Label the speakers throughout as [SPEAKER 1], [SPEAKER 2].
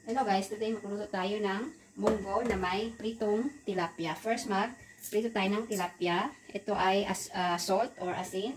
[SPEAKER 1] Hello guys, today magluluto tayo ng munggo na may pritong tilapia. First prito tayo ng tilapia. Ito ay salt or asin.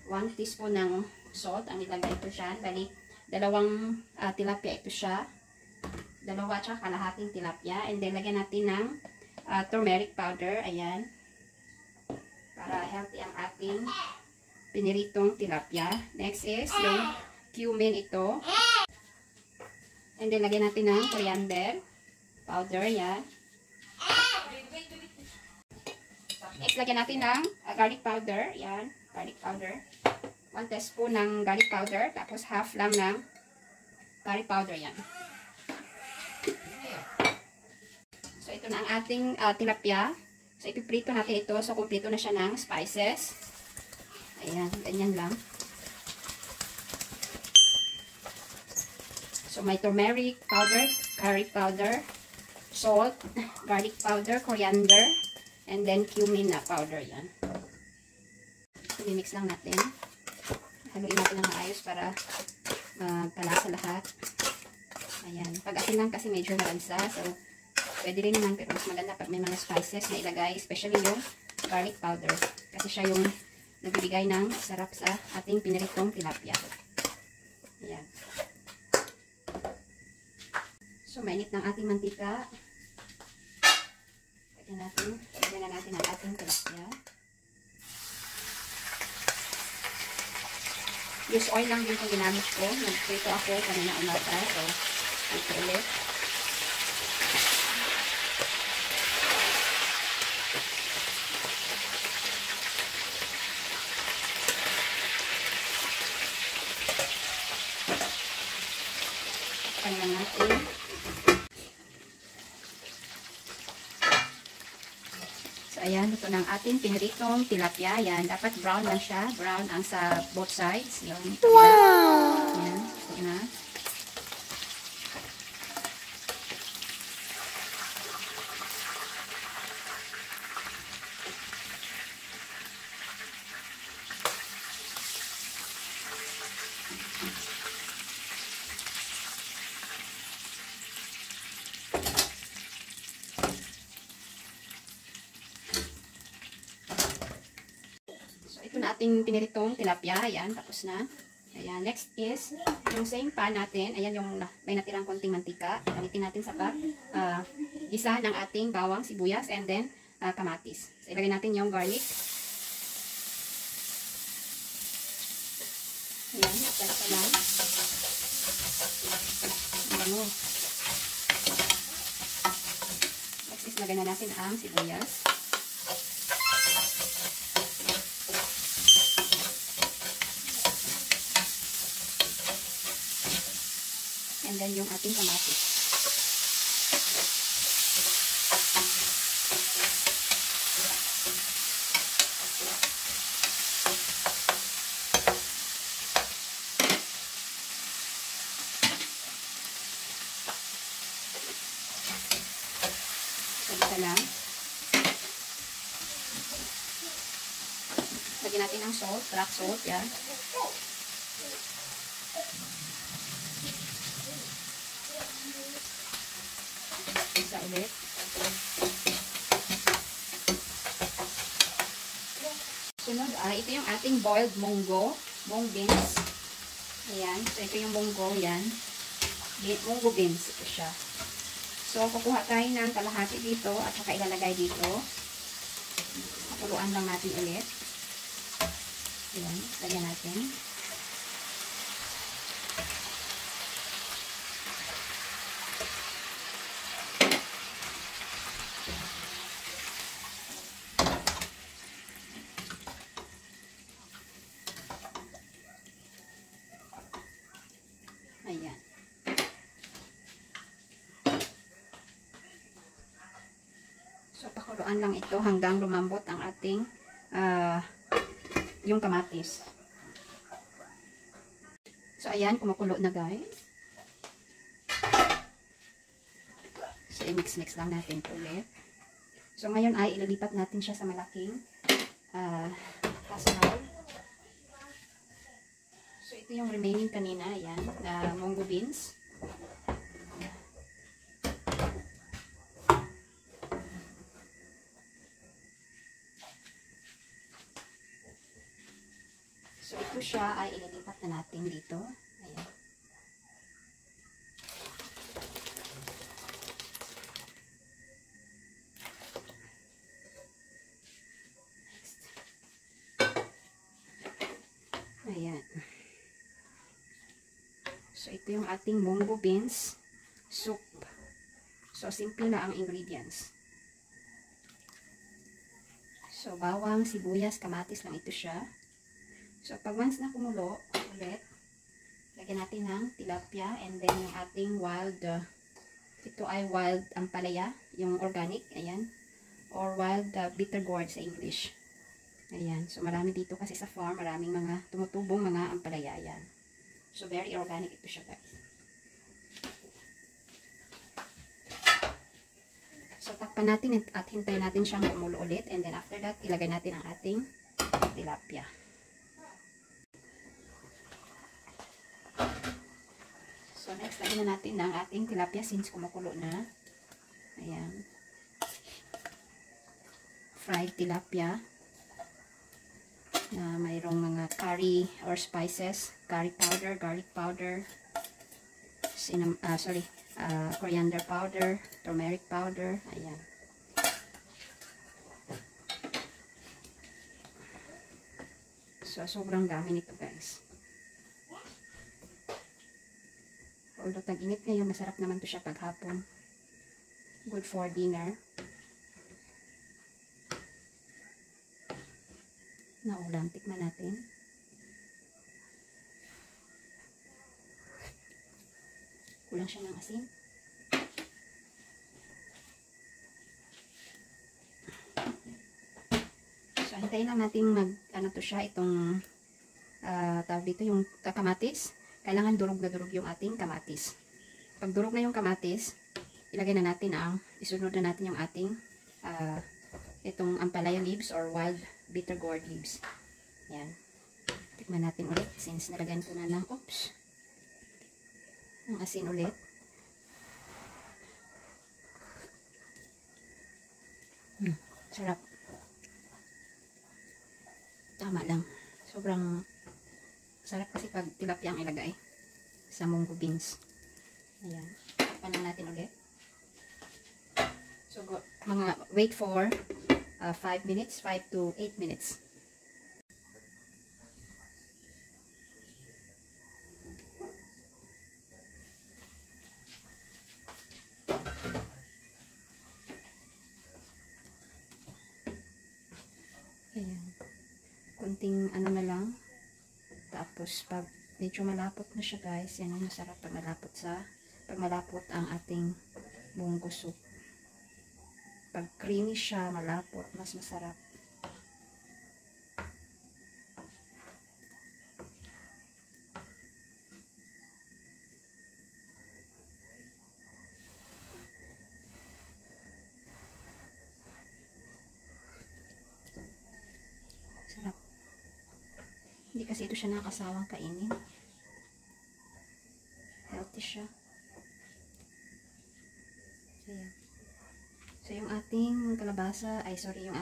[SPEAKER 1] 1 teaspoon ng salt ang ilagay ko dyan. Bali, dalawang tilapia ito siya. Dalawa at kalahating tilapia. And then lagyan natin ng turmeric powder. Ayan. Para healthy ang ating piniritong tilapia. Next is yung cumin ito. And then, lagyan natin ng coriander powder, yan. Next, lagyan natin ng garlic powder, yan. Garlic powder. 1 teaspoon ng garlic powder, tapos half lang ng curry powder, yan. So, ito na ang ating tilapia. So, ipiprito natin ito. So, kumplito na siya ng spices. Ayan, ganyan lang. So, may turmeric powder, curry powder, salt, garlic powder, coriander, and then cumin na powder yan. So, i-mix lang natin. Haluin natin ng maayos para magkalasa lahat. Ayan. Pag-asin lang kasi medyo malansa. So, pwede rin naman pero mas maganda pag may mga spices na ilagay. Especially yung garlic powder. Kasi siya yung nagbibigay ng sarap sa ating piniritong tilapia. Ayan. So, mainit ng ating mantika. Lagyan na natin ang ating tilapia. Use oil lang din kung ginamit ko. Nagprito ako kanina umaga. So, ito ulit. Takpan lang natin. Ayan, ito ng ating piniritong tilapia. Ayan, dapat brown lang siya. Brown ang sa both sides. Yung wow! Ayan, ito na. Ito na ating piniritong tilapia. Ayan, tapos na. Ayan, next is yung same pan natin. Ayan, yung may natirang konting mantika. Gamitin natin sa gisa ng ating bawang, sibuyas, and then kamatis. So, ilagay natin yung garlic. Ayan, salsa lang. Ano. Next is lagay na natin ang sibuyas. And then yung ating kamatis. Salita lang. Lagyan natin ang salt, rock salt, yan. Isa ulit. Sunod ito yung ating boiled munggo beans. Ayan. So, ito yung munggo. Yan. Munggo beans. Ito siya. So, kukuha tayo ng kalahati dito at saka ilalagay dito. Pakuluan lang natin ulit. Ayan. Lagyan natin. Ayan. So, pakuluan lang ito hanggang lumambot ang ating yung kamatis. So, ayan, kumukulo na guys. So, i-mix-mix lang natin ito ulit. So, ngayon ay ililipat natin siya sa malaking casserole. So, ito yung remaining kanina, ayan, na munggo beans. ito siya ay ililipat na natin dito. Ayan. Next. Ayan. So, ito yung ating munggo beans soup. So, simple na ang ingredients. So, bawang, sibuyas, kamatis lang ito siya. So, pag once na kumulo ulit, lagyan natin ng tilapia and then yung ating wild, ito ay wild ampalaya, yung organic, ayan. Or wild bitter gourd sa English. Ayan. So, marami dito kasi sa farm, maraming mga tumutubong mga ampalaya, ayan. So, very organic ito siya, guys. So, takpan natin at hintayin natin siyang kumulo ulit. And then, after that, ilagay natin ang ating tilapia. So, next, lagyan na natin ang ating tilapia since kumukulo na. Ayan. Fried tilapia na mayroong mga curry or spices. Curry powder, garlic powder, coriander powder, turmeric powder, ayan. So, sobrang dami nito, guys. Although tag-init ngayon, masarap naman to siya paghapon. Good for dinner. Na ulam, tikman natin. Kulang siya ng asin. So, hintayin lang natin to siya, itong, tawag dito, yung kamatis. Kailangan durog na durog yung ating kamatis. Pag durog na yung kamatis, ilagay na natin isunod na natin yung ating, itong ampalaya leaves or wild bitter gourd leaves. Yan. Tikman natin ulit since nalagyan ko na ng, ng asin ulit. Sarap. Tama lang. Sobrang sarap kasi pag tilapia ang ilagay sa munggo beans. Ayan. Takpan lang natin ulit. So, wait for 5 minutes, 5 to 8 minutes. Ayan. Kunting ano na lang. Tapos, pag medyo malapot na siya, guys, yan ang masarap pag malapot ang ating munggo soup. Pag creamy siya, malapot, mas masarap. Sarap. Hindi kasi ito siya nakakasawang kainin. Healthy siya. So, yan. So, yung ating kalabasa, yung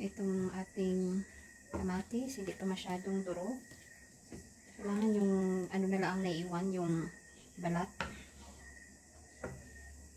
[SPEAKER 1] itong ating kamatis, hindi pa masyadong durog. Kailangan yung, ano na lang naiiwan, yung balat.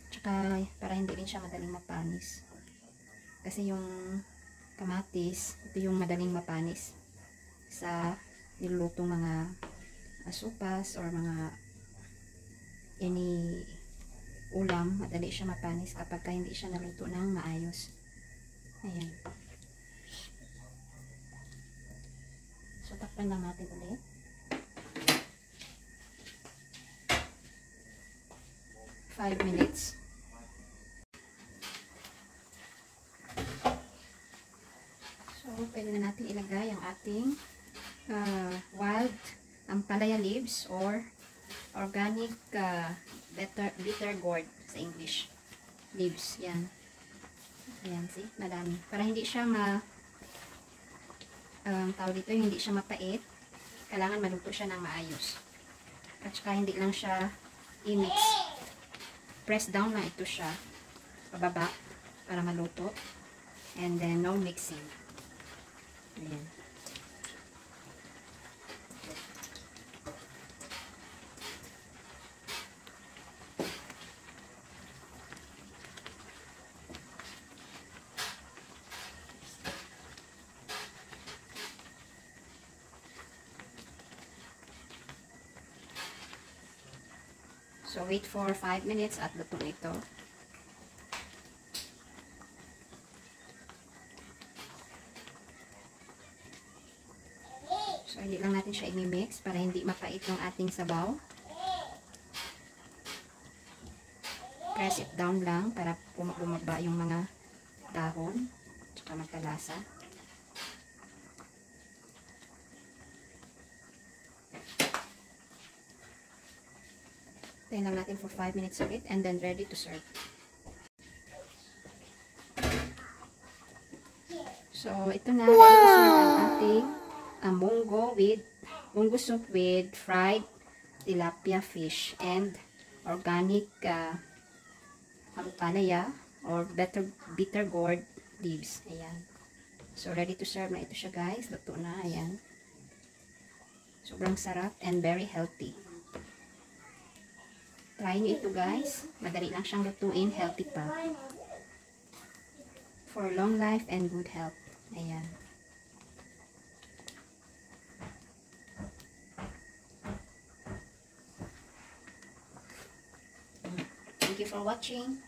[SPEAKER 1] Tsaka, para hindi rin siya madaling mapanis. Kasi yung kamatis, ito yung madaling mapanis sa nilulutong mga asupas or mga any ulam, madali siya mapanis kapag hindi siya naluto ng maayos. Ayan. So, takpan lang natin ulit. Five minutes. So, pwede na natin ilagay ang ating wild ampalaya leaves or organic bitter gourd sa English. Leaves. Yan. Ayan, see? Madami. Para hindi siya tawag dito, hindi siya mapait. Kailangan maluto siya ng maayos. At saka hindi lang siya i-mix. Press down lang ito siya. Pababa. Para maluto. And then, no mixing. Ayan. So, wait for 5 minutes at luto na ito. So, hindi lang natin siya i-mix para hindi mapait yung ating sabaw. Press it down lang para bumaba yung mga dahon tsaka magkalasa. Tayin lang natin for 5 minutes ulit and then ready to serve. So, ito na. Ready to serve ang ating munggo soup with fried tilapia fish and organic ampalaya or bitter gourd leaves. Ayan. So, ready to serve na ito siya, guys. Luto na. Ayan. Sobrang sarap and very healthy. Try nyo ito, guys. Madali lang siyang lutuin. Healthy pa. For long life and good health. Ayan. Thank you for watching.